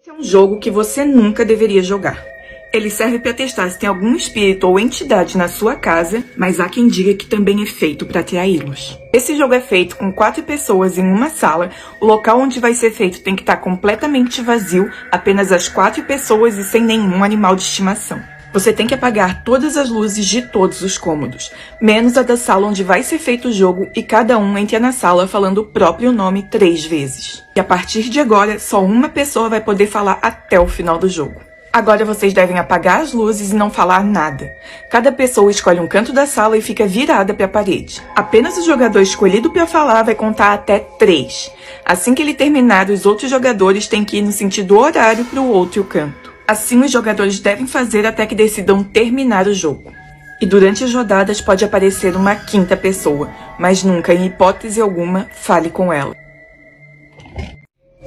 Esse é um jogo que você nunca deveria jogar. Ele serve para testar se tem algum espírito ou entidade na sua casa, mas há quem diga que também é feito para atraí-los. Esse jogo é feito com 4 pessoas em uma sala. O local onde vai ser feito tem que estar completamente vazio, apenas as 4 pessoas e sem nenhum animal de estimação. Você tem que apagar todas as luzes de todos os cômodos, menos a da sala onde vai ser feito o jogo, e cada um entra na sala falando o próprio nome 3 vezes. E a partir de agora, só uma pessoa vai poder falar até o final do jogo. Agora vocês devem apagar as luzes e não falar nada. Cada pessoa escolhe um canto da sala e fica virada para a parede. Apenas o jogador escolhido para falar vai contar até 3. Assim que ele terminar, os outros jogadores têm que ir no sentido horário para o outro canto. Assim, os jogadores devem fazer até que decidam terminar o jogo. E durante as rodadas pode aparecer uma 5ª pessoa, mas nunca, em hipótese alguma, fale com ela.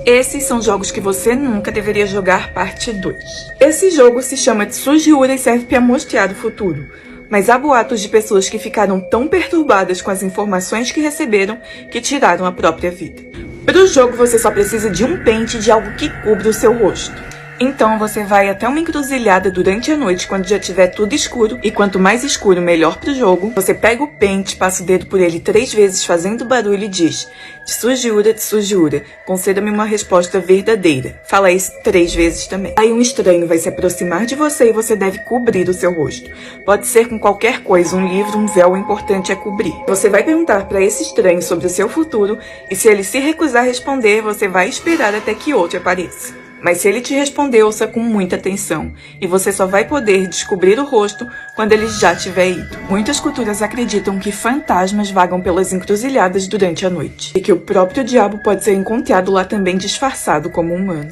Esses são jogos que você nunca deveria jogar, parte 2. Esse jogo se chama Tsujiura e serve para mostrar o futuro. Mas há boatos de pessoas que ficaram tão perturbadas com as informações que receberam que tiraram a própria vida. Para o jogo você só precisa de um pente e de algo que cubra o seu rosto. Então você vai até uma encruzilhada durante a noite quando já tiver tudo escuro, e quanto mais escuro melhor pro jogo. Você pega o pente, passa o dedo por ele 3 vezes fazendo barulho e diz: Tsujiura, conceda-me uma resposta verdadeira. Fala isso 3 vezes também. Aí um estranho vai se aproximar de você e você deve cobrir o seu rosto. Pode ser com qualquer coisa, um livro, um véu, o importante é cobrir. Você vai perguntar para esse estranho sobre o seu futuro, e se ele se recusar a responder, você vai esperar até que outro apareça. Mas se ele te responder, ouça com muita atenção, e você só vai poder descobrir o rosto quando ele já tiver ido. Muitas culturas acreditam que fantasmas vagam pelas encruzilhadas durante a noite, e que o próprio diabo pode ser encontrado lá também disfarçado como humano.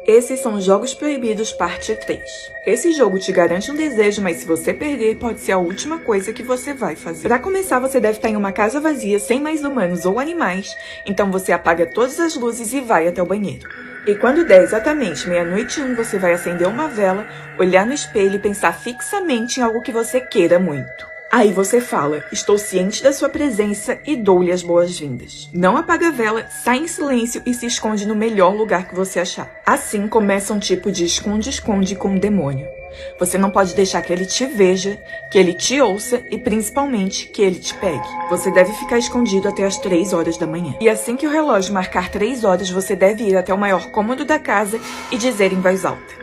Esses são Jogos Proibidos, parte 3. Esse jogo te garante um desejo, mas se você perder, pode ser a última coisa que você vai fazer. Para começar, você deve estar em uma casa vazia, sem mais humanos ou animais, então você apaga todas as luzes e vai até o banheiro. E quando der exatamente 00:01, você vai acender uma vela, olhar no espelho e pensar fixamente em algo que você queira muito. Aí você fala: estou ciente da sua presença e dou-lhe as boas-vindas. Não apaga a vela, sai em silêncio e se esconde no melhor lugar que você achar. Assim começa um tipo de esconde-esconde com o demônio. Você não pode deixar que ele te veja, que ele te ouça e principalmente que ele te pegue. Você deve ficar escondido até as 3 horas da manhã. E assim que o relógio marcar 3 horas, você deve ir até o maior cômodo da casa e dizer em voz alta: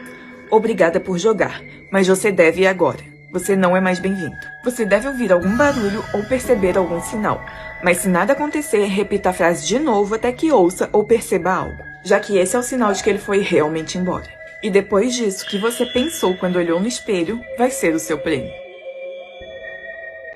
obrigada por jogar, mas você deve ir agora. Você não é mais bem-vindo. Você deve ouvir algum barulho ou perceber algum sinal, mas se nada acontecer, repita a frase de novo até que ouça ou perceba algo, já que esse é o sinal de que ele foi realmente embora. E depois disso, o que você pensou quando olhou no espelho vai ser o seu prêmio.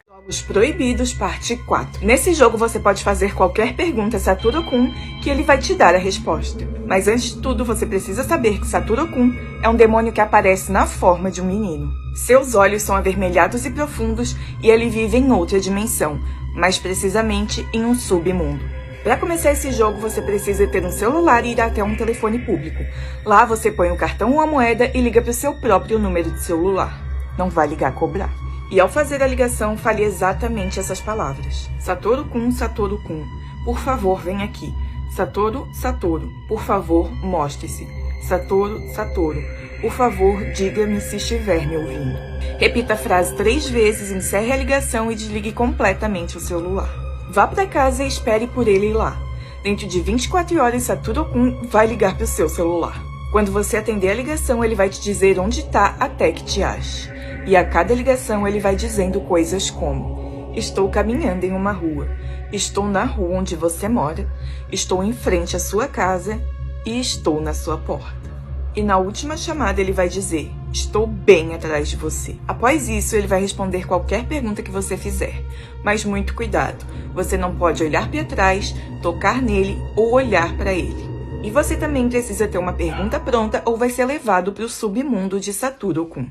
Jogos Proibidos, parte 4. Nesse jogo você pode fazer qualquer pergunta a Satoru-kun que ele vai te dar a resposta. Mas antes de tudo, você precisa saber que Satoru-kun é um demônio que aparece na forma de um menino. Seus olhos são avermelhados e profundos e ele vive em outra dimensão, mais precisamente em um submundo. Para começar esse jogo, você precisa ter um celular e ir até um telefone público. Lá você põe o cartão ou a moeda e liga para o seu próprio número de celular. Não vai ligar a cobrar. E ao fazer a ligação, fale exatamente essas palavras: Satoru-kun, Satoru-kun, por favor, vem aqui. Satoru, por favor, mostre-se. Satoru, por favor, diga-me se estiver me ouvindo. Repita a frase 3 vezes, encerre a ligação e desligue completamente o celular. Vá para casa e espere por ele ir lá. Dentro de 24 horas, Satoru-kun vai ligar para o seu celular. Quando você atender a ligação, ele vai te dizer onde está até que te ache. E a cada ligação ele vai dizendo coisas como: estou caminhando em uma rua, estou na rua onde você mora, estou em frente à sua casa e estou na sua porta. E na última chamada ele vai dizer: estou bem atrás de você. Após isso, ele vai responder qualquer pergunta que você fizer. Mas muito cuidado, você não pode olhar para trás, tocar nele ou olhar para ele. E você também precisa ter uma pergunta pronta ou vai ser levado para o submundo de Satoru-kun.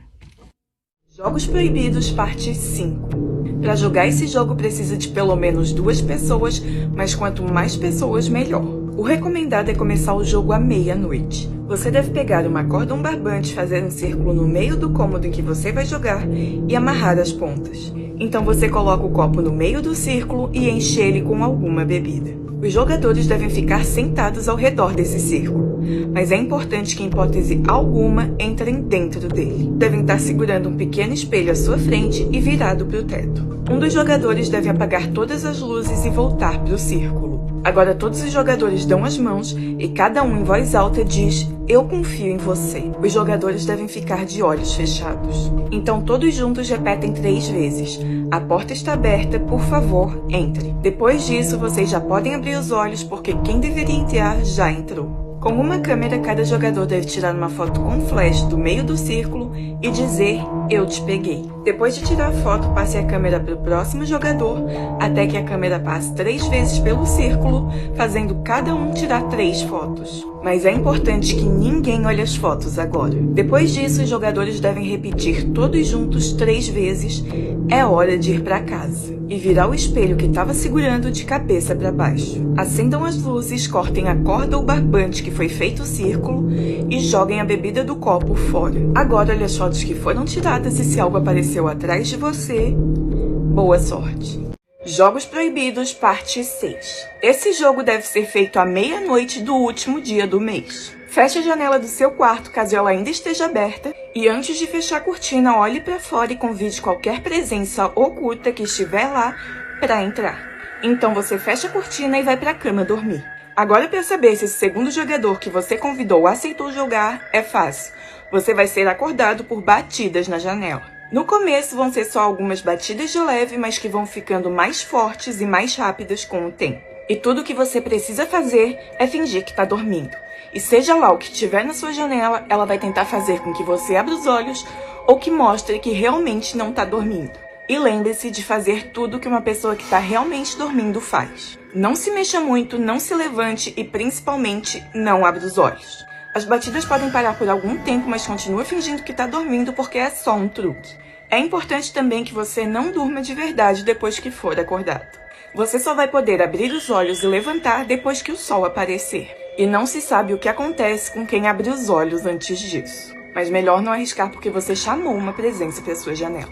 Jogos Proibidos, parte 5. Para jogar esse jogo precisa de pelo menos 2 pessoas, mas quanto mais pessoas, melhor. O recomendado é começar o jogo à meia-noite. Você deve pegar uma corda ou um barbante, fazer um círculo no meio do cômodo em que você vai jogar e amarrar as pontas. Então você coloca o copo no meio do círculo e enche ele com alguma bebida. Os jogadores devem ficar sentados ao redor desse círculo. mas é importante que, em hipótese alguma, entrem dentro dele. Devem estar segurando um pequeno espelho à sua frente e virado para o teto. Um dos jogadores deve apagar todas as luzes e voltar para o círculo. Agora todos os jogadores dão as mãos e cada um em voz alta diz: "Eu confio em você". Os jogadores devem ficar de olhos fechados. Então todos juntos repetem 3 vezes: "A porta está aberta, por favor, entre". Depois disso, vocês já podem abrir os olhos porque quem deveria entrar já entrou. Com uma câmera, cada jogador deve tirar uma foto com flash do meio do círculo e dizer: "Eu te peguei". Depois de tirar a foto, passe a câmera para o próximo jogador, até que a câmera passe 3 vezes pelo círculo, fazendo cada um tirar 3 fotos. Mas é importante que ninguém olhe as fotos agora. Depois disso, os jogadores devem repetir todos juntos 3 vezes: "É hora de ir para casa", e virar o espelho que estava segurando de cabeça para baixo. Acendam as luzes, cortem a corda ou barbante que foi feito o círculo e joguem a bebida do copo fora. Agora olhe as fotos que foram tiradas e se algo apareceu atrás de você, boa sorte. Jogos Proibidos, parte 6. Esse jogo deve ser feito à meia-noite do último dia do mês. Feche a janela do seu quarto caso ela ainda esteja aberta e antes de fechar a cortina, olhe para fora e convide qualquer presença oculta que estiver lá para entrar. Então você fecha a cortina e vai para a cama dormir. Agora, para saber se esse segundo jogador que você convidou aceitou jogar, é fácil. Você vai ser acordado por batidas na janela. No começo vão ser só algumas batidas de leve, mas que vão ficando mais fortes e mais rápidas com o tempo. E tudo o que você precisa fazer é fingir que está dormindo. E seja lá o que tiver na sua janela, ela vai tentar fazer com que você abra os olhos ou que mostre que realmente não está dormindo. E lembre-se de fazer tudo que uma pessoa que está realmente dormindo faz. Não se mexa muito, não se levante e, principalmente, não abra os olhos. As batidas podem parar por algum tempo, mas continua fingindo que está dormindo porque é só um truque. É importante também que você não durma de verdade depois que for acordado. Você só vai poder abrir os olhos e levantar depois que o sol aparecer. E não se sabe o que acontece com quem abre os olhos antes disso. Mas melhor não arriscar porque você chamou uma presença para sua janela.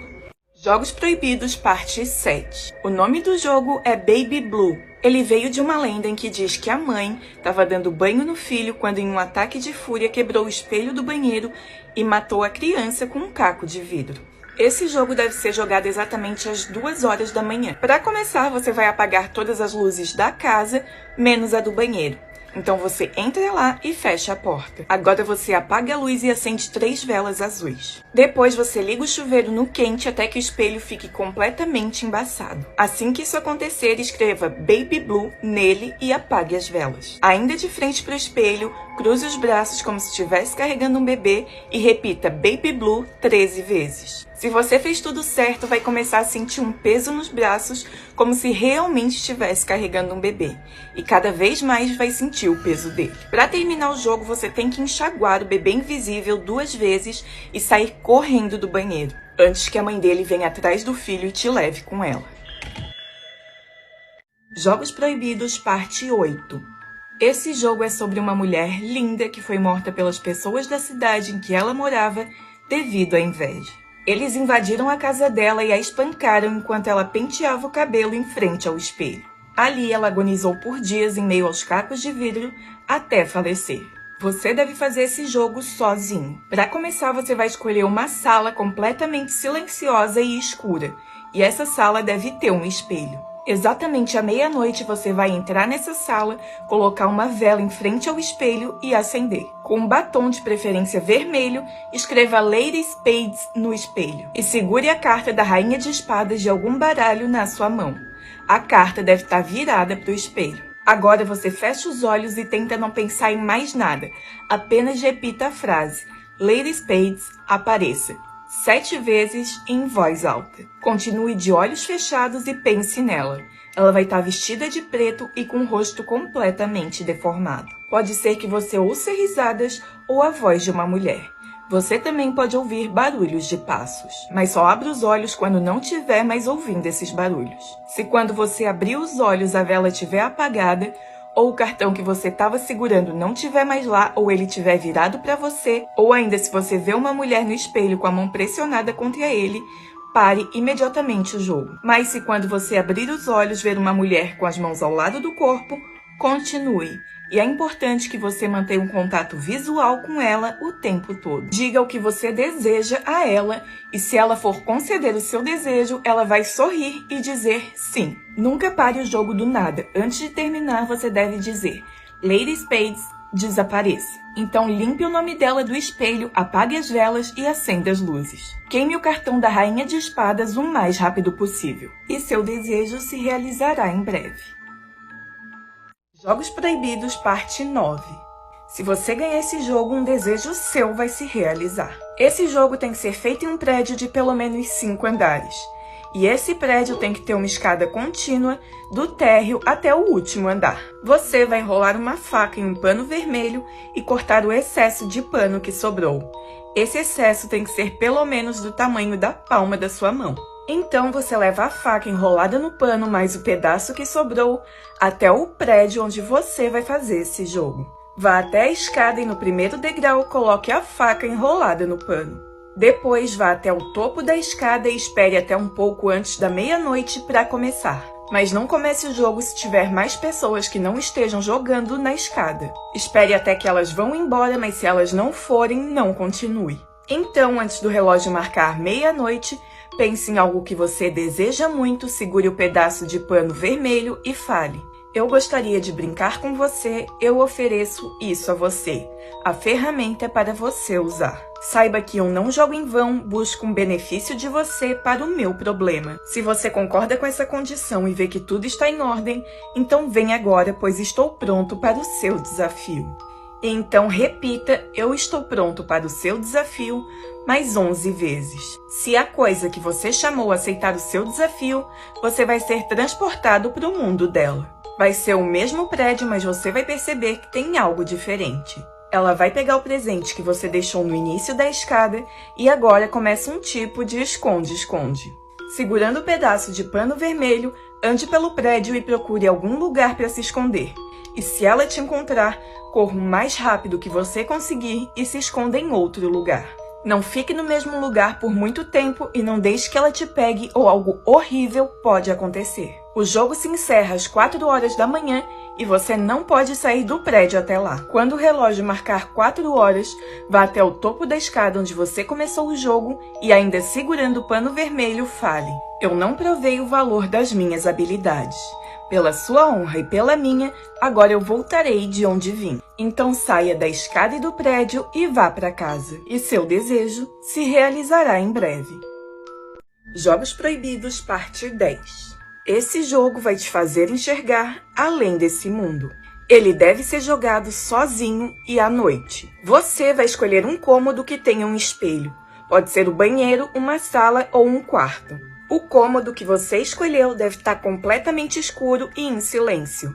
Jogos Proibidos, parte 7. O nome do jogo é Baby Blue. Ele veio de uma lenda em que diz que a mãe estava dando banho no filho quando, em um ataque de fúria, quebrou o espelho do banheiro e matou a criança com um caco de vidro. Esse jogo deve ser jogado exatamente às 2 horas da manhã. Para começar, você vai apagar todas as luzes da casa, menos a do banheiro. Então você entra lá e fecha a porta. Agora você apaga a luz e acende 3 velas azuis. Depois você liga o chuveiro no quente até que o espelho fique completamente embaçado. Assim que isso acontecer, escreva Baby Blue nele e apague as velas. Ainda de frente para o espelho, cruze os braços como se estivesse carregando um bebê e repita Baby Blue 13 vezes. Se você fez tudo certo, vai começar a sentir um peso nos braços, como se realmente estivesse carregando um bebê. E cada vez mais vai sentir o peso dele. Para terminar o jogo, você tem que enxaguar o bebê invisível 2 vezes e sair correndo do banheiro, antes que a mãe dele venha atrás do filho e te leve com ela. Jogos Proibidos, parte 8. Esse jogo é sobre uma mulher linda que foi morta pelas pessoas da cidade em que ela morava devido à inveja. Eles invadiram a casa dela e a espancaram enquanto ela penteava o cabelo em frente ao espelho. Ali ela agonizou por dias em meio aos cacos de vidro até falecer. Você deve fazer esse jogo sozinho. Para começar, você vai escolher uma sala completamente silenciosa e escura, e essa sala deve ter um espelho. Exatamente à meia-noite você vai entrar nessa sala, colocar uma vela em frente ao espelho e acender. Com um batom de preferência vermelho, escreva Lady Spades no espelho e segure a carta da Rainha de Espadas de algum baralho na sua mão. A carta deve estar virada para o espelho. Agora você fecha os olhos e tenta não pensar em mais nada. Apenas repita a frase Lady Spades, apareça 7 vezes em voz alta. Continue de olhos fechados e pense nela. Ela vai estar vestida de preto e com o rosto completamente deformado. Pode ser que você ouça risadas ou a voz de uma mulher. Você também pode ouvir barulhos de passos, mas só abra os olhos quando não estiver mais ouvindo esses barulhos. Se quando você abrir os olhos a vela estiver apagada, ou o cartão que você estava segurando não estiver mais lá, ou ele estiver virado para você, ou ainda se você vê uma mulher no espelho com a mão pressionada contra ele, pare imediatamente o jogo. Mas se quando você abrir os olhos ver uma mulher com as mãos ao lado do corpo, continue. E é importante que você mantenha um contato visual com ela o tempo todo. Diga o que você deseja a ela e se ela for conceder o seu desejo, ela vai sorrir e dizer sim. Nunca pare o jogo do nada. Antes de terminar, você deve dizer Lady Spades, desapareça. Então limpe o nome dela do espelho, apague as velas e acenda as luzes. Queime o cartão da Rainha de Espadas o mais rápido possível. E seu desejo se realizará em breve. Jogos Proibidos, parte 9. Se você ganhar esse jogo, um desejo seu vai se realizar. Esse jogo tem que ser feito em um prédio de pelo menos 5 andares. E esse prédio tem que ter uma escada contínua do térreo até o último andar. Você vai enrolar uma faca em um pano vermelho e cortar o excesso de pano que sobrou. Esse excesso tem que ser pelo menos do tamanho da palma da sua mão. Então você leva a faca enrolada no pano mais o pedaço que sobrou até o prédio onde você vai fazer esse jogo. Vá até a escada e no primeiro degrau coloque a faca enrolada no pano. Depois vá até o topo da escada e espere até um pouco antes da meia-noite para começar. Mas não comece o jogo se tiver mais pessoas que não estejam jogando na escada. Espere até que elas vão embora, mas se elas não forem, não continue. Então, antes do relógio marcar meia-noite, pense em algo que você deseja muito, segure o pedaço de pano vermelho e fale: eu gostaria de brincar com você, eu ofereço isso a você. A ferramenta é para você usar. Saiba que eu não jogo em vão, busco um benefício de você para o meu problema. Se você concorda com essa condição e vê que tudo está em ordem, então vem agora, pois estou pronto para o seu desafio. Então repita, eu estou pronto para o seu desafio, mais 11 vezes. Se a coisa que você chamou aceitar o seu desafio, você vai ser transportado para o mundo dela. Vai ser o mesmo prédio, mas você vai perceber que tem algo diferente. Ela vai pegar o presente que você deixou no início da escada e agora começa um tipo de esconde-esconde. Segurando o pedaço de pano vermelho, ande pelo prédio e procure algum lugar para se esconder. E se ela te encontrar, corra o mais rápido que você conseguir e se esconda em outro lugar. Não fique no mesmo lugar por muito tempo e não deixe que ela te pegue ou algo horrível pode acontecer. O jogo se encerra às 4 horas da manhã e você não pode sair do prédio até lá. Quando o relógio marcar 4 horas, vá até o topo da escada onde você começou o jogo e ainda segurando o pano vermelho, fale: eu não provei o valor das minhas habilidades. Pela sua honra e pela minha, agora eu voltarei de onde vim. Então saia da escada e do prédio e vá para casa. E seu desejo se realizará em breve. Jogos Proibidos, parte 10. Esse jogo vai te fazer enxergar além desse mundo. Ele deve ser jogado sozinho e à noite. Você vai escolher um cômodo que tenha um espelho. Pode ser o banheiro, uma sala ou um quarto. O cômodo que você escolheu deve estar completamente escuro e em silêncio.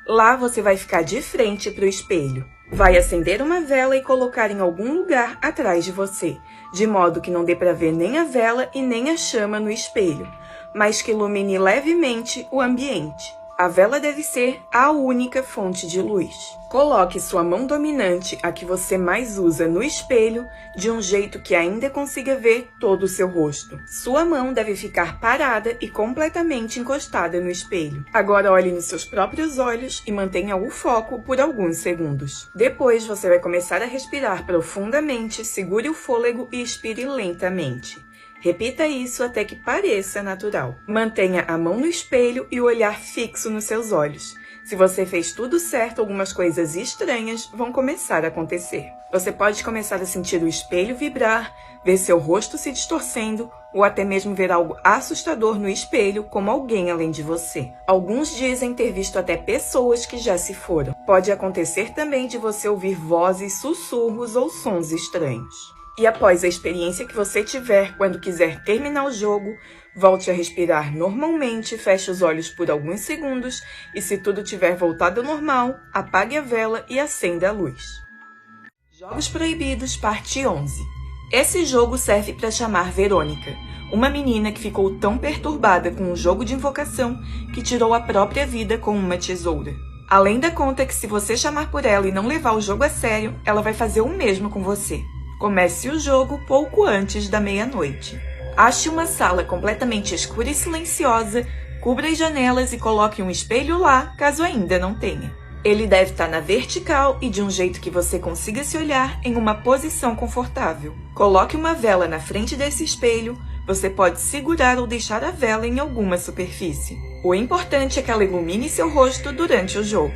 Lá você vai ficar de frente para o espelho. Vai acender uma vela e colocar em algum lugar atrás de você, de modo que não dê para ver nem a vela e nem a chama no espelho, mas que ilumine levemente o ambiente. A vela deve ser a única fonte de luz. Coloque sua mão dominante, a que você mais usa, no espelho, de um jeito que ainda consiga ver todo o seu rosto. Sua mão deve ficar parada e completamente encostada no espelho. Agora olhe nos seus próprios olhos e mantenha o foco por alguns segundos. Depois você vai começar a respirar profundamente, segure o fôlego e expire lentamente. Repita isso até que pareça natural. Mantenha a mão no espelho e o olhar fixo nos seus olhos. Se você fez tudo certo, algumas coisas estranhas vão começar a acontecer. Você pode começar a sentir o espelho vibrar, ver seu rosto se distorcendo ou até mesmo ver algo assustador no espelho, como alguém além de você. Alguns dizem ter visto até pessoas que já se foram. Pode acontecer também de você ouvir vozes, sussurros ou sons estranhos. E após a experiência que você tiver, quando quiser terminar o jogo, volte a respirar normalmente, feche os olhos por alguns segundos e, se tudo tiver voltado ao normal, apague a vela e acenda a luz. Jogos Proibidos, parte 11. Esse jogo serve para chamar Verônica, uma menina que ficou tão perturbada com um jogo de invocação que tirou a própria vida com uma tesoura. Além da conta que, se você chamar por ela e não levar o jogo a sério, ela vai fazer o mesmo com você. Comece o jogo pouco antes da meia-noite. Ache uma sala completamente escura e silenciosa, cubra as janelas e coloque um espelho lá, caso ainda não tenha. Ele deve estar na vertical e de um jeito que você consiga se olhar em uma posição confortável. Coloque uma vela na frente desse espelho. Você pode segurar ou deixar a vela em alguma superfície. O importante é que ela ilumine seu rosto durante o jogo.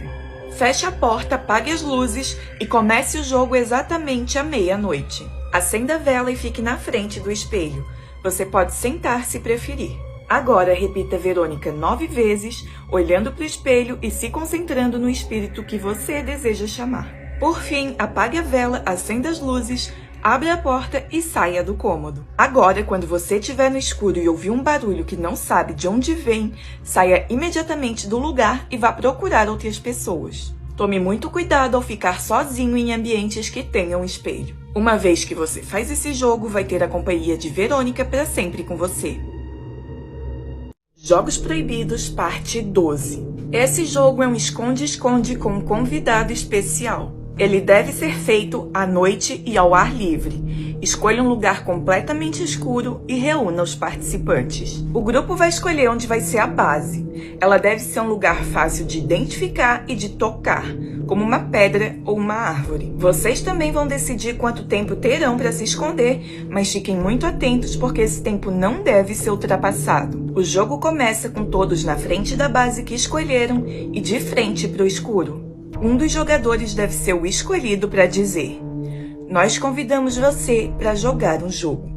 Feche a porta, apague as luzes e comece o jogo exatamente à meia-noite. Acenda a vela e fique na frente do espelho. Você pode sentar se preferir. Agora repita Verônica 9 vezes, olhando para o espelho e se concentrando no espírito que você deseja chamar. Por fim, apague a vela, acenda as luzes, abra a porta e saia do cômodo. Agora, quando você estiver no escuro e ouvir um barulho que não sabe de onde vem, saia imediatamente do lugar e vá procurar outras pessoas. Tome muito cuidado ao ficar sozinho em ambientes que tenham espelho. Uma vez que você faz esse jogo, vai ter a companhia de Verônica para sempre com você. Jogos Proibidos, parte 12. Esse jogo é um esconde-esconde com um convidado especial. Ele deve ser feito à noite e ao ar livre. Escolha um lugar completamente escuro e reúna os participantes. O grupo vai escolher onde vai ser a base. Ela deve ser um lugar fácil de identificar e de tocar, como uma pedra ou uma árvore. Vocês também vão decidir quanto tempo terão para se esconder, mas fiquem muito atentos porque esse tempo não deve ser ultrapassado. O jogo começa com todos na frente da base que escolheram e de frente para o escuro. Um dos jogadores deve ser o escolhido para dizer: nós convidamos você para jogar um jogo.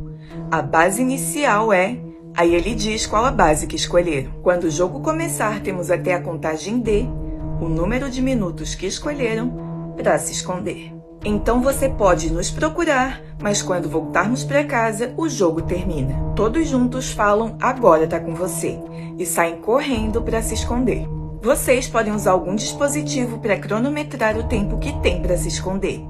A base inicial é... Aí ele diz qual a base que escolheram. Quando o jogo começar, temos até a contagem D, o número de minutos que escolheram, para se esconder. Então você pode nos procurar, mas quando voltarmos para casa, o jogo termina. Todos juntos falam agora tá com você e saem correndo para se esconder. Vocês podem usar algum dispositivo para cronometrar o tempo que tem para se esconder,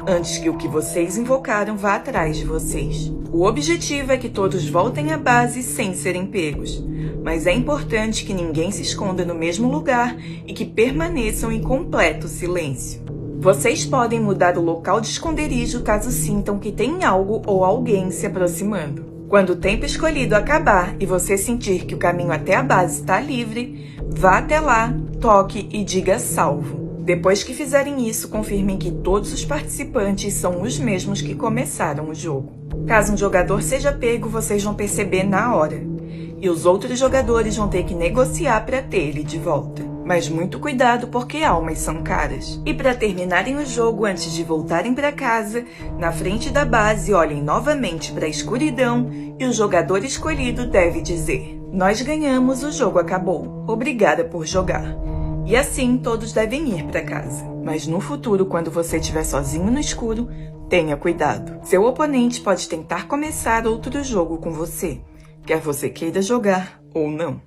antes que o que vocês invocaram vá atrás de vocês. O objetivo é que todos voltem à base sem serem pegos, mas é importante que ninguém se esconda no mesmo lugar e que permaneçam em completo silêncio. Vocês podem mudar o local de esconderijo caso sintam que tem algo ou alguém se aproximando. Quando o tempo escolhido acabar e você sentir que o caminho até a base está livre, vá até lá, toque e diga salvo. Depois que fizerem isso, confirmem que todos os participantes são os mesmos que começaram o jogo. Caso um jogador seja pego, vocês vão perceber na hora. E os outros jogadores vão ter que negociar para ter ele de volta. Mas muito cuidado porque almas são caras. E para terminarem o jogo antes de voltarem para casa, na frente da base olhem novamente para a escuridão e o jogador escolhido deve dizer: nós ganhamos, o jogo acabou. Obrigada por jogar. E assim todos devem ir para casa. Mas no futuro, quando você estiver sozinho no escuro, tenha cuidado. Seu oponente pode tentar começar outro jogo com você, quer você queira jogar ou não.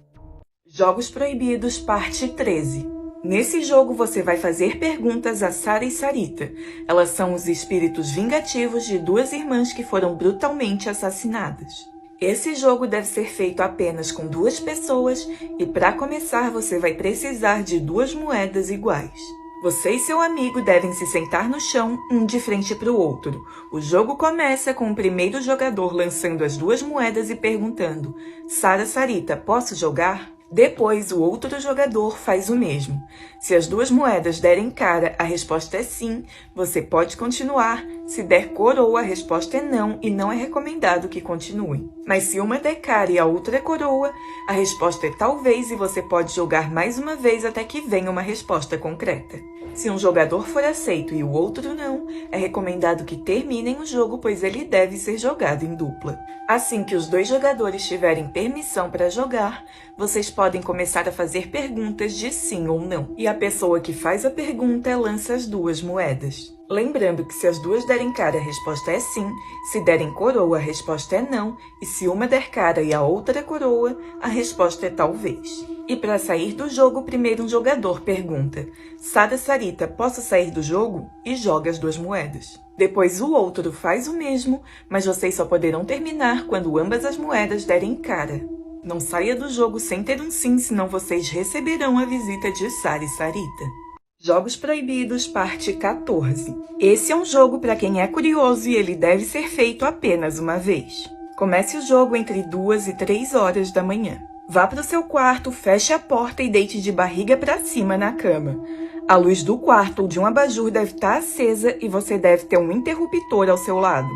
Jogos Proibidos, parte 13. Nesse jogo você vai fazer perguntas a Sara e Sarita. Elas são os espíritos vingativos de duas irmãs que foram brutalmente assassinadas. Esse jogo deve ser feito apenas com 2 pessoas e para começar você vai precisar de 2 moedas iguais. Você e seu amigo devem se sentar no chão, um de frente para o outro. O jogo começa com o primeiro jogador lançando as 2 moedas e perguntando: Sara, Sarita, posso jogar? Depois, o outro jogador faz o mesmo. Se as 2 moedas derem cara, a resposta é sim, você pode continuar. Se der coroa, a resposta é não e não é recomendado que continue. Mas se uma der cara e a outra é coroa, a resposta é talvez e você pode jogar mais uma vez até que venha uma resposta concreta. Se um jogador for aceito e o outro não, é recomendado que terminem o jogo, pois ele deve ser jogado em dupla. Assim que os 2 jogadores tiverem permissão para jogar, vocês podem começar a fazer perguntas de sim ou não. E a pessoa que faz a pergunta lança as 2 moedas. Lembrando que se as 2 derem cara, a resposta é sim, se derem coroa, a resposta é não, e se uma der cara e a outra coroa, a resposta é talvez. E para sair do jogo, primeiro um jogador pergunta: Sara, Sarita, posso sair do jogo? E joga as 2 moedas. Depois o outro faz o mesmo, mas vocês só poderão terminar quando ambas as moedas derem cara. Não saia do jogo sem ter um sim, senão vocês receberão a visita de Sara e Sarita. Jogos Proibidos, parte 14. Esse é um jogo para quem é curioso e ele deve ser feito apenas uma vez. Comece o jogo entre 2 e 3 horas da manhã. Vá para o seu quarto, feche a porta e deite de barriga para cima na cama. A luz do quarto ou de um abajur deve estar acesa e você deve ter um interruptor ao seu lado.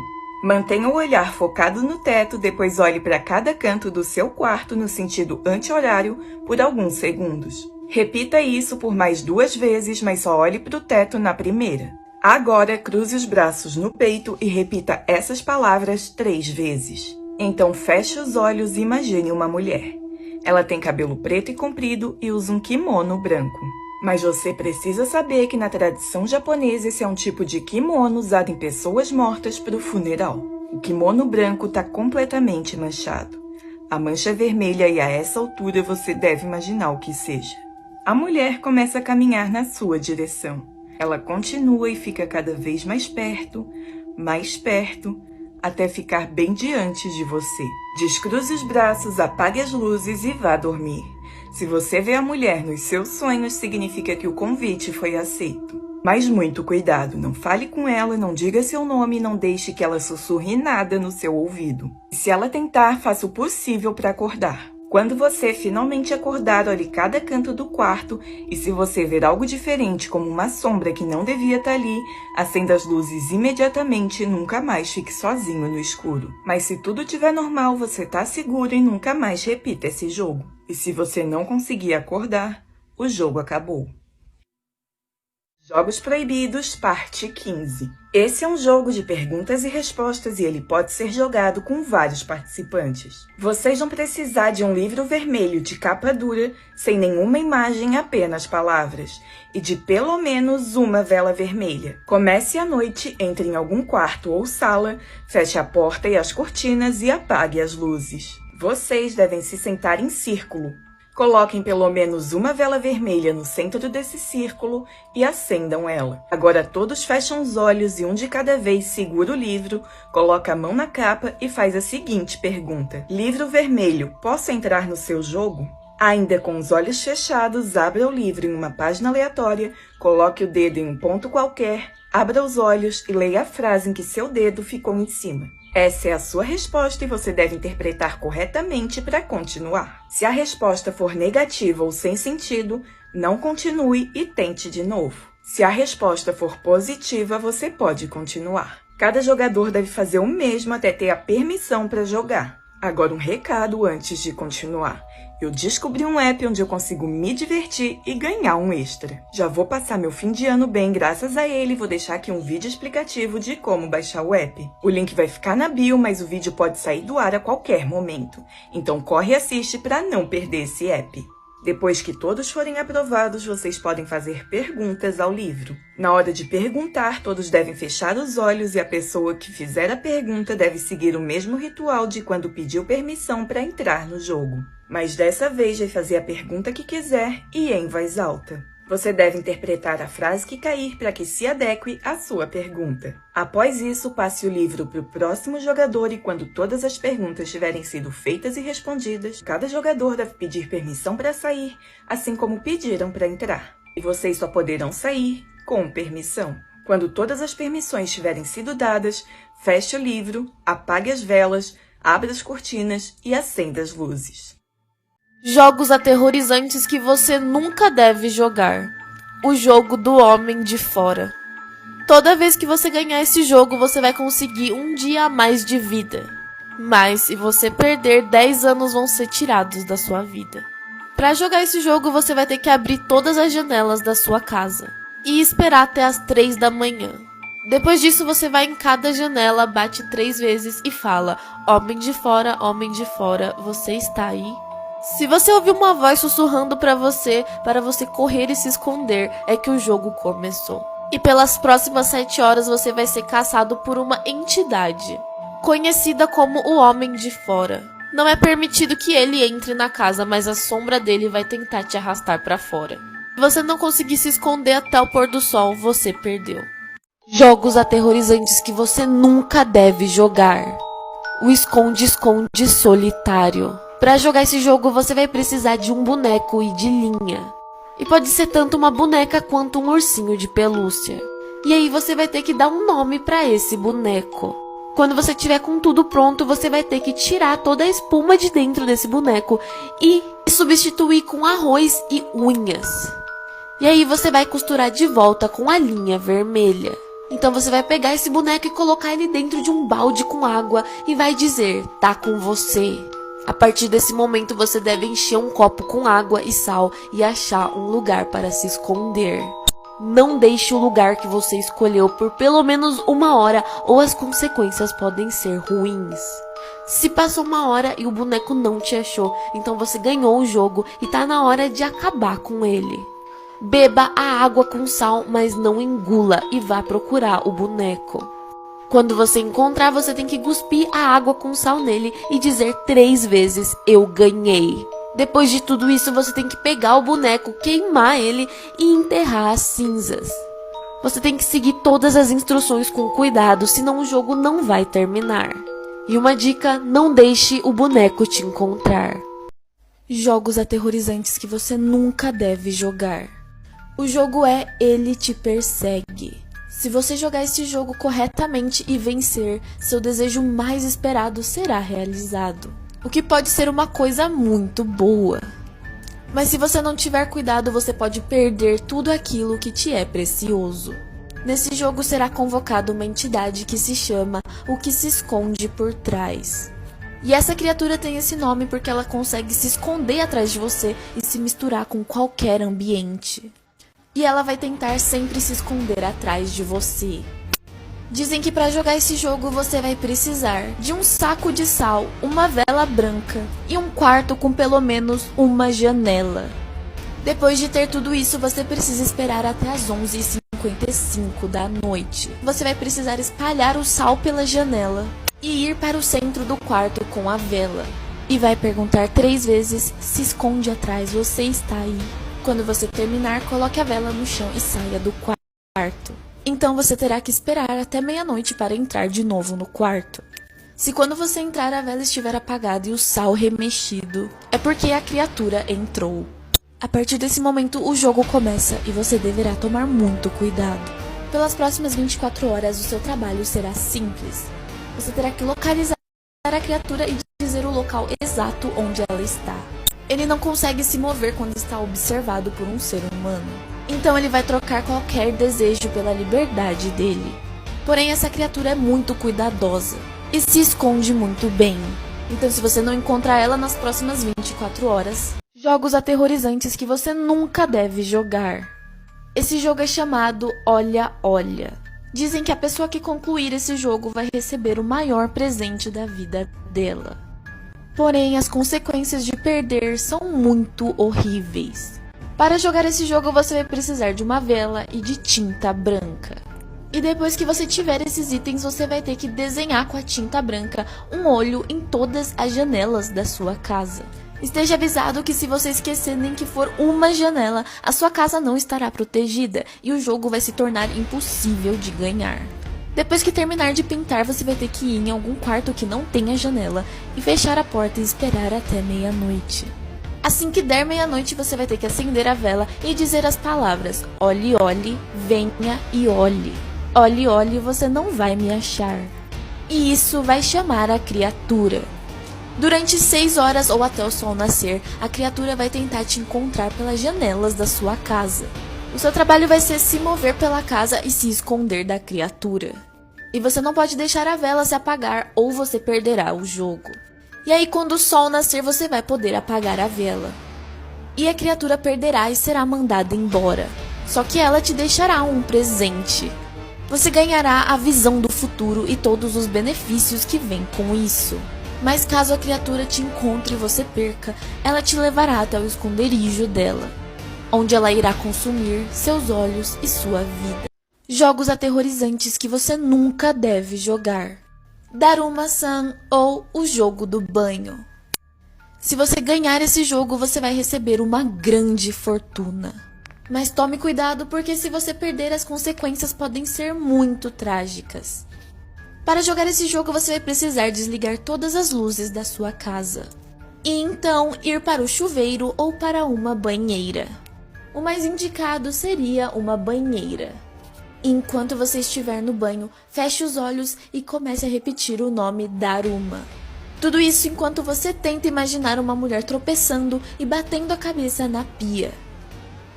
Mantenha o olhar focado no teto, depois olhe para cada canto do seu quarto no sentido anti-horário por alguns segundos. Repita isso por mais 2 vezes, mas só olhe para o teto na primeira. Agora, cruze os braços no peito e repita essas palavras 3 vezes. Então, feche os olhos e imagine uma mulher. Ela tem cabelo preto e comprido e usa um kimono branco. Mas você precisa saber que na tradição japonesa esse é um tipo de kimono usado em pessoas mortas para o funeral. O kimono branco está completamente manchado. A mancha é vermelha e a essa altura você deve imaginar o que seja. A mulher começa a caminhar na sua direção. Ela continua e fica cada vez mais perto, até ficar bem diante de você. Descruze os braços, apague as luzes e vá dormir. Se você vê a mulher nos seus sonhos, significa que o convite foi aceito. Mas muito cuidado, não fale com ela, não diga seu nome e não deixe que ela sussurre nada no seu ouvido. Se ela tentar, faça o possível para acordar. Quando você finalmente acordar, olhe cada canto do quarto e se você ver algo diferente, como uma sombra que não devia estar ali, acenda as luzes imediatamente e nunca mais fique sozinho no escuro. Mas se tudo estiver normal, você está seguro e nunca mais repita esse jogo. E se você não conseguir acordar, o jogo acabou. Jogos Proibidos, parte 15. Esse é um jogo de perguntas e respostas e ele pode ser jogado com vários participantes. Vocês vão precisar de um livro vermelho de capa dura, sem nenhuma imagem, apenas palavras, e de pelo menos uma vela vermelha. Comece à noite, entre em algum quarto ou sala, feche a porta e as cortinas e apague as luzes. Vocês devem se sentar em círculo. Coloquem pelo menos uma vela vermelha no centro desse círculo e acendam ela. Agora todos fecham os olhos e um de cada vez segura o livro, coloca a mão na capa e faz a seguinte pergunta. Livro vermelho, posso entrar no seu jogo? Ainda com os olhos fechados, abra o livro em uma página aleatória, coloque o dedo em um ponto qualquer, abra os olhos e leia a frase em que seu dedo ficou em cima. Essa é a sua resposta e você deve interpretar corretamente para continuar. Se a resposta for negativa ou sem sentido, não continue e tente de novo. Se a resposta for positiva, você pode continuar. Cada jogador deve fazer o mesmo até ter a permissão para jogar. Agora um recado antes de continuar. Eu descobri um app onde eu consigo me divertir e ganhar um extra. Já vou passar meu fim de ano bem graças a ele e vou deixar aqui um vídeo explicativo de como baixar o app. O link vai ficar na bio, mas o vídeo pode sair do ar a qualquer momento. Então corre e assiste para não perder esse app. Depois que todos forem aprovados, vocês podem fazer perguntas ao livro. Na hora de perguntar, todos devem fechar os olhos e a pessoa que fizer a pergunta deve seguir o mesmo ritual de quando pediu permissão para entrar no jogo. Mas dessa vez vai fazer a pergunta que quiser e em voz alta. Você deve interpretar a frase que cair para que se adeque à sua pergunta. Após isso, passe o livro para o próximo jogador e quando todas as perguntas tiverem sido feitas e respondidas, cada jogador deve pedir permissão para sair, assim como pediram para entrar. E vocês só poderão sair com permissão. Quando todas as permissões tiverem sido dadas, feche o livro, apague as velas, abra as cortinas e acenda as luzes. Jogos aterrorizantes que você nunca deve jogar. O jogo do Homem de Fora. Toda vez que você ganhar esse jogo, você vai conseguir um dia a mais de vida. Mas se você perder, 10 anos vão ser tirados da sua vida. Para jogar esse jogo, você vai ter que abrir todas as janelas da sua casa e esperar até as 3 da manhã. Depois disso, você vai em cada janela, bate 3 vezes e fala: Homem de fora, você está aí? Se você ouvir uma voz sussurrando para você correr e se esconder, é que o jogo começou. E pelas próximas 7 horas você vai ser caçado por uma entidade, conhecida como o Homem de Fora. Não é permitido que ele entre na casa, mas a sombra dele vai tentar te arrastar para fora. Se você não conseguir se esconder até o pôr do sol, você perdeu. Jogos aterrorizantes que você nunca deve jogar. O esconde-esconde solitário. Para jogar esse jogo, você vai precisar de um boneco e de linha. E pode ser tanto uma boneca quanto um ursinho de pelúcia. E aí você vai ter que dar um nome para esse boneco. Quando você tiver com tudo pronto, você vai ter que tirar toda a espuma de dentro desse boneco e substituir com arroz e unhas. E aí você vai costurar de volta com a linha vermelha. Então você vai pegar esse boneco e colocar ele dentro de um balde com água e vai dizer, tá com você. A partir desse momento você deve encher um copo com água e sal e achar um lugar para se esconder. Não deixe o lugar que você escolheu por pelo menos 1 hora ou as consequências podem ser ruins. Se passou 1 hora e o boneco não te achou, então você ganhou o jogo e tá na hora de acabar com ele. Beba a água com sal, mas não engula e vá procurar o boneco. Quando você encontrar, você tem que cuspir a água com sal nele e dizer 3 vezes, eu ganhei. Depois de tudo isso, você tem que pegar o boneco, queimar ele e enterrar as cinzas. Você tem que seguir todas as instruções com cuidado, senão o jogo não vai terminar. E uma dica, não deixe o boneco te encontrar. Jogos aterrorizantes que você nunca deve jogar. O jogo é Ele Te Persegue. Se você jogar esse jogo corretamente e vencer, seu desejo mais esperado será realizado. O que pode ser uma coisa muito boa. Mas se você não tiver cuidado, você pode perder tudo aquilo que te é precioso. Nesse jogo será convocada uma entidade que se chama O Que Se Esconde Por Trás. E essa criatura tem esse nome porque ela consegue se esconder atrás de você e se misturar com qualquer ambiente. E ela vai tentar sempre se esconder atrás de você. Dizem que para jogar esse jogo você vai precisar de um saco de sal, uma vela branca e um quarto com pelo menos uma janela. Depois de ter tudo isso, você precisa esperar até as 11h55 da noite. Você vai precisar espalhar o sal pela janela e ir para o centro do quarto com a vela. E vai perguntar 3 vezes, se esconde atrás, você está aí. Quando você terminar, coloque a vela no chão e saia do quarto. Então você terá que esperar até meia-noite para entrar de novo no quarto. Se quando você entrar a vela estiver apagada e o sal remexido, é porque a criatura entrou. A partir desse momento o jogo começa e você deverá tomar muito cuidado. Pelas próximas 24 horas o seu trabalho será simples. Você terá que localizar a criatura e dizer o local exato onde ela está. Ele não consegue se mover quando está observado por um ser humano. Então ele vai trocar qualquer desejo pela liberdade dele. Porém, essa criatura é muito cuidadosa e se esconde muito bem. Então se você não encontrar ela nas próximas 24 horas... Jogos aterrorizantes que você nunca deve jogar. Esse jogo é chamado Olha, Olha. Dizem que a pessoa que concluir esse jogo vai receber o maior presente da vida dela. Porém, as consequências de perder são muito horríveis. Para jogar esse jogo, você vai precisar de uma vela e de tinta branca. E depois que você tiver esses itens, você vai ter que desenhar com a tinta branca um olho em todas as janelas da sua casa. Esteja avisado que se você esquecer nem que for uma janela, a sua casa não estará protegida e o jogo vai se tornar impossível de ganhar. Depois que terminar de pintar, você vai ter que ir em algum quarto que não tenha janela e fechar a porta e esperar até meia-noite. Assim que der meia-noite, você vai ter que acender a vela e dizer as palavras olhe, olhe, venha e olhe. Olhe, olhe, você não vai me achar. E isso vai chamar a criatura. Durante 6 horas ou até o sol nascer, a criatura vai tentar te encontrar pelas janelas da sua casa. O seu trabalho vai ser se mover pela casa e se esconder da criatura. E você não pode deixar a vela se apagar ou você perderá o jogo. E aí quando o sol nascer você vai poder apagar a vela. E a criatura perderá e será mandada embora. Só que ela te deixará um presente. Você ganhará a visão do futuro e todos os benefícios que vêm com isso. Mas caso a criatura te encontre e você perca, ela te levará até o esconderijo dela, onde ela irá consumir seus olhos e sua vida. Jogos aterrorizantes que você nunca deve jogar. Daruma-san ou o jogo do banho. Se você ganhar esse jogo, você vai receber uma grande fortuna. Mas tome cuidado porque se você perder, as consequências podem ser muito trágicas. Para jogar esse jogo, você vai precisar desligar todas as luzes da sua casa. E então ir para o chuveiro ou para uma banheira. O mais indicado seria uma banheira. Enquanto você estiver no banho, feche os olhos e comece a repetir o nome Daruma. Tudo isso enquanto você tenta imaginar uma mulher tropeçando e batendo a cabeça na pia.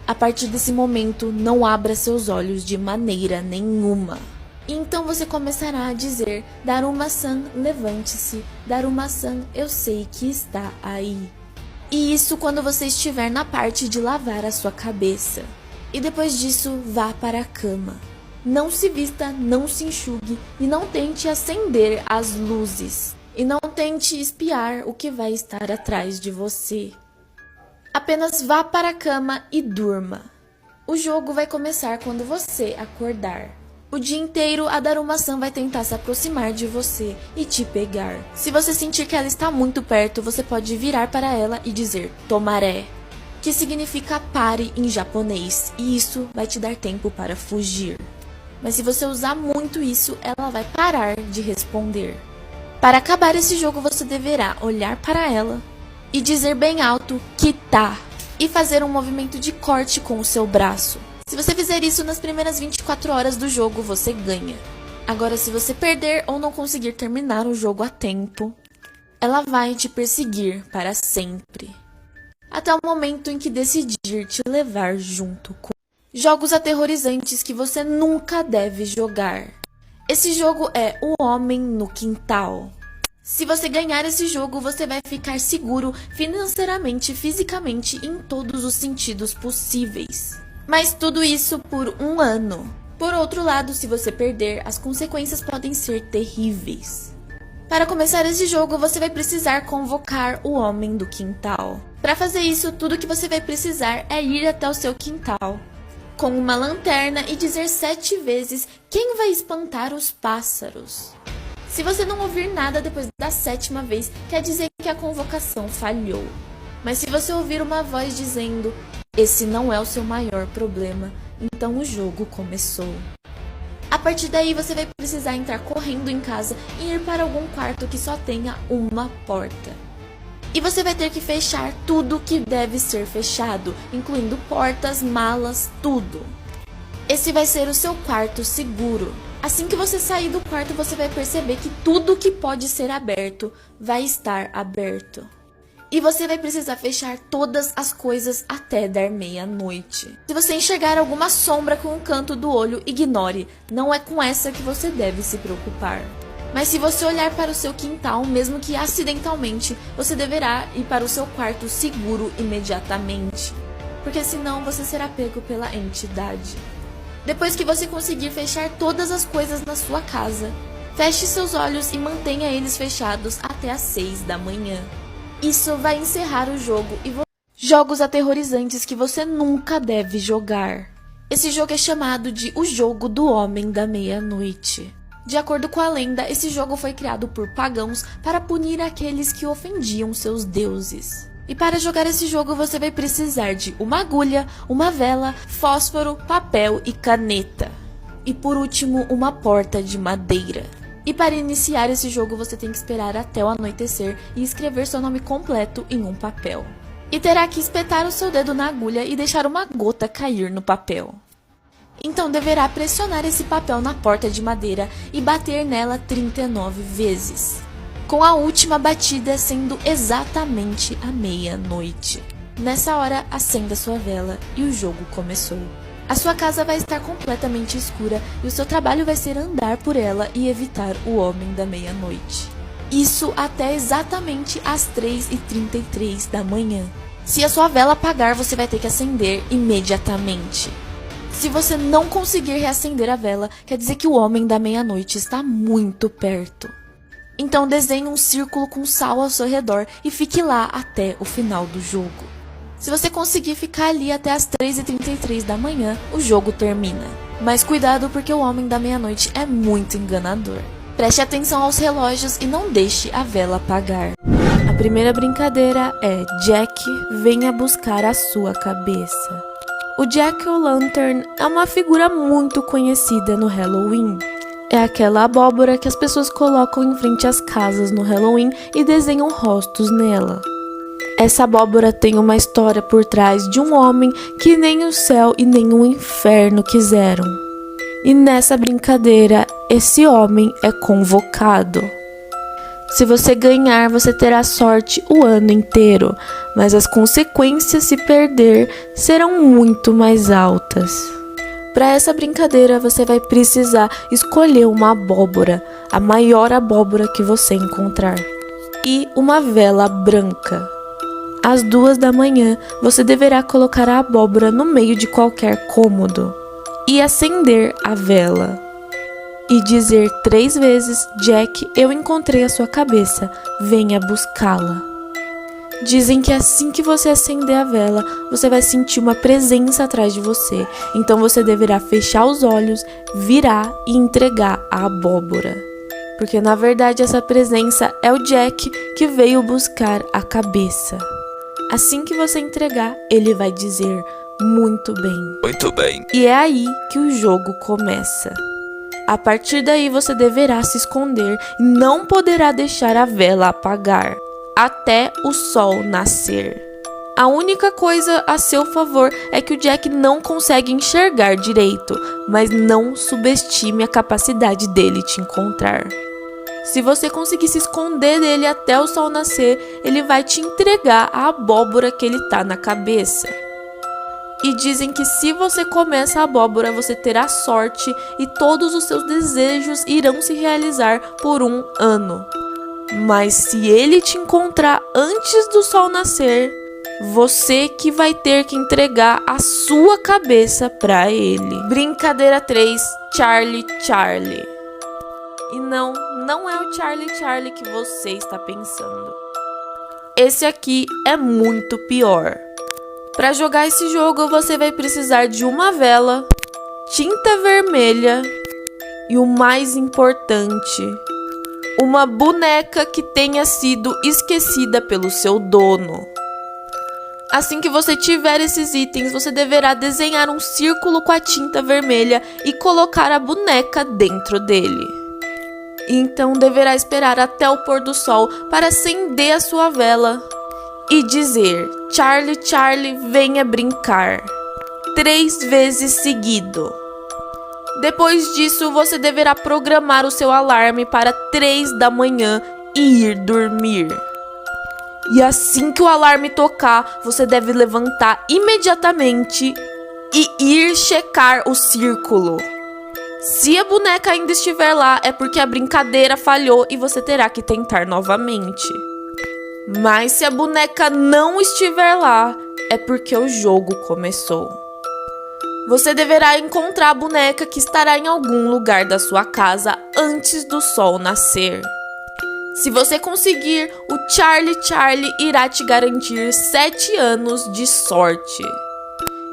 A partir desse momento, não abra seus olhos de maneira nenhuma. Então você começará a dizer: Daruma-san, levante-se. Daruma-san, eu sei que está aí. E isso quando você estiver na parte de lavar a sua cabeça. E depois disso, vá para a cama. Não se vista, não se enxugue e não tente acender as luzes. E não tente espiar o que vai estar atrás de você. Apenas vá para a cama e durma. O jogo vai começar quando você acordar. O dia inteiro a Daruma-san vai tentar se aproximar de você e te pegar. Se você sentir que ela está muito perto, você pode virar para ela e dizer Tomaré, que significa pare em japonês, e isso vai te dar tempo para fugir. Mas se você usar muito isso, ela vai parar de responder. Para acabar esse jogo, você deverá olhar para ela e dizer bem alto Kita e fazer um movimento de corte com o seu braço. Se você fizer isso nas primeiras 24 horas do jogo, você ganha. Agora, se você perder ou não conseguir terminar o jogo a tempo, ela vai te perseguir para sempre. Até o momento em que decidir te levar junto com jogos aterrorizantes que você nunca deve jogar. Esse jogo é O Homem no Quintal. Se você ganhar esse jogo, você vai ficar seguro financeiramente, fisicamente, em todos os sentidos possíveis. Mas tudo isso por 1 ano. Por outro lado, se você perder, as consequências podem ser terríveis. Para começar esse jogo, você vai precisar convocar o Homem do Quintal. Para fazer isso, tudo que você vai precisar é ir até o seu quintal com uma lanterna e dizer 7 vezes quem vai espantar os pássaros. Se você não ouvir nada depois da 7ª vez, quer dizer que a convocação falhou. Mas se você ouvir uma voz dizendo esse não é o seu maior problema, então o jogo começou. A partir daí você vai precisar entrar correndo em casa e ir para algum quarto que só tenha uma porta. E você vai ter que fechar tudo que deve ser fechado, incluindo portas, malas, tudo. Esse vai ser o seu quarto seguro. Assim que você sair do quarto, você vai perceber que tudo que pode ser aberto vai estar aberto. E você vai precisar fechar todas as coisas até dar meia-noite. Se você enxergar alguma sombra com o canto do olho, ignore. Não é com essa que você deve se preocupar. Mas se você olhar para o seu quintal, mesmo que acidentalmente, você deverá ir para o seu quarto seguro imediatamente. Porque senão você será pego pela entidade. Depois que você conseguir fechar todas as coisas na sua casa, feche seus olhos e mantenha eles fechados até às 6 da manhã. Isso vai encerrar o jogo e jogos aterrorizantes que você nunca deve jogar. Esse jogo é chamado de O Jogo do Homem da Meia-Noite. De acordo com a lenda, esse jogo foi criado por pagãos para punir aqueles que ofendiam seus deuses. E para jogar esse jogo você vai precisar de uma agulha, uma vela, fósforo, papel e caneta. E por último, uma porta de madeira. E para iniciar esse jogo você tem que esperar até o anoitecer e escrever seu nome completo em um papel. E terá que espetar o seu dedo na agulha e deixar uma gota cair no papel. Então deverá pressionar esse papel na porta de madeira e bater nela 39 vezes. Com a última batida sendo exatamente a meia-noite. Nessa hora, acenda sua vela e o jogo começou. A sua casa vai estar completamente escura e o seu trabalho vai ser andar por ela e evitar o Homem da Meia-Noite. Isso até exatamente às 3h33 da manhã. Se a sua vela apagar, você vai ter que acender imediatamente. Se você não conseguir reacender a vela, quer dizer que o Homem da Meia-Noite está muito perto. Então desenhe um círculo com sal ao seu redor e fique lá até o final do jogo. Se você conseguir ficar ali até as 3h33 da manhã, o jogo termina. Mas cuidado porque o Homem da Meia-Noite é muito enganador. Preste atenção aos relógios e não deixe a vela apagar. A primeira brincadeira é Jack, venha buscar a sua cabeça. O Jack-o'-lantern é uma figura muito conhecida no Halloween. É aquela abóbora que as pessoas colocam em frente às casas no Halloween e desenham rostos nela. Essa abóbora tem uma história por trás de um homem que nem o céu e nem o inferno quiseram. E nessa brincadeira, esse homem é convocado. Se você ganhar, você terá sorte o ano inteiro, mas as consequências se perder serão muito mais altas. Para essa brincadeira, você vai precisar escolher uma abóbora, a maior abóbora que você encontrar, e uma vela branca. Às 2 da manhã, você deverá colocar a abóbora no meio de qualquer cômodo e acender a vela. E dizer 3 vezes: Jack, eu encontrei a sua cabeça, venha buscá-la. Dizem que assim que você acender a vela, você vai sentir uma presença atrás de você. Então você deverá fechar os olhos, virar e entregar a abóbora. Porque na verdade essa presença é o Jack que veio buscar a cabeça. Assim que você entregar, ele vai dizer: muito bem. Muito bem. E é aí que o jogo começa. A partir daí você deverá se esconder e não poderá deixar a vela apagar até o sol nascer. A única coisa a seu favor é que o Jack não consegue enxergar direito, mas não subestime a capacidade dele te encontrar. Se você conseguir se esconder dele até o sol nascer, ele vai te entregar a abóbora que ele tá na cabeça. E dizem que se você comer essa abóbora, você terá sorte e todos os seus desejos irão se realizar por 1 ano. Mas se ele te encontrar antes do sol nascer, você que vai ter que entregar a sua cabeça pra ele. Brincadeira 3, Charlie Charlie. E não é o Charlie Charlie que você está pensando. Esse aqui é muito pior. Para jogar esse jogo, você vai precisar de uma vela, tinta vermelha e o mais importante, uma boneca que tenha sido esquecida pelo seu dono. Assim que você tiver esses itens, você deverá desenhar um círculo com a tinta vermelha e colocar a boneca dentro dele. Então deverá esperar até o pôr do sol para acender a sua vela e dizer: Charlie, Charlie, venha brincar, 3 vezes seguido. Depois disso, você deverá programar o seu alarme para 3 da manhã e ir dormir. E assim que o alarme tocar, você deve levantar imediatamente e ir checar o círculo. Se a boneca ainda estiver lá, é porque a brincadeira falhou e você terá que tentar novamente. Mas se a boneca não estiver lá, é porque o jogo começou. Você deverá encontrar a boneca que estará em algum lugar da sua casa antes do sol nascer. Se você conseguir, o Charlie Charlie irá te garantir 7 anos de sorte.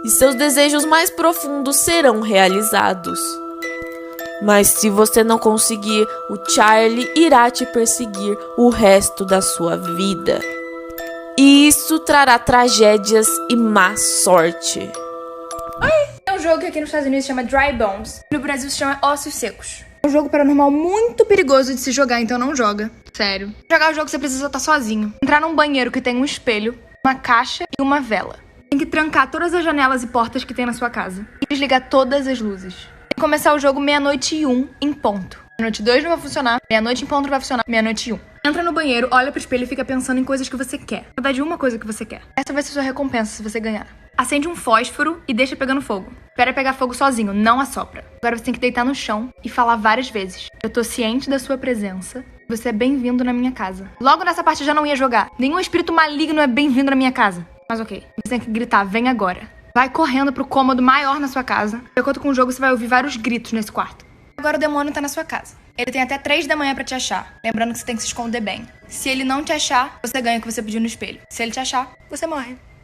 E seus desejos mais profundos serão realizados. Mas se você não conseguir, o Charlie irá te perseguir o resto da sua vida. E isso trará tragédias e má sorte. É um jogo que aqui nos Estados Unidos se chama Dry Bones. No Brasil se chama Ossos Secos. É um jogo paranormal muito perigoso de se jogar, então não joga. Sério. Pra jogar o jogo você precisa estar sozinho. Entrar num banheiro que tem um espelho, uma caixa e uma vela. Tem que trancar todas as janelas e portas que tem na sua casa. E desligar todas as luzes. Começar o jogo 00:01 em ponto. 00:02 não vai funcionar, 00:00 em ponto não vai funcionar, 00:01. Entra no banheiro, olha pro espelho e fica pensando em coisas que você quer. Na verdade, uma coisa que você quer. Essa vai ser sua recompensa se você ganhar. Acende um fósforo e deixa pegando fogo. Espera pegar fogo sozinho, não assopra. Agora você tem que deitar no chão e falar várias vezes: eu tô ciente da sua presença, você é bem-vindo na minha casa. Logo nessa parte eu já não ia jogar. Nenhum espírito maligno é bem-vindo na minha casa. Mas ok, você tem que gritar: vem agora. Vai correndo pro cômodo maior na sua casa. De acordo com o jogo, você vai ouvir vários gritos nesse quarto. Agora o demônio tá na sua casa. Ele tem até 3 da manhã pra te achar. Lembrando que você tem que se esconder bem. Se ele não te achar, você ganha o que você pediu no espelho. Se ele te achar, você morre.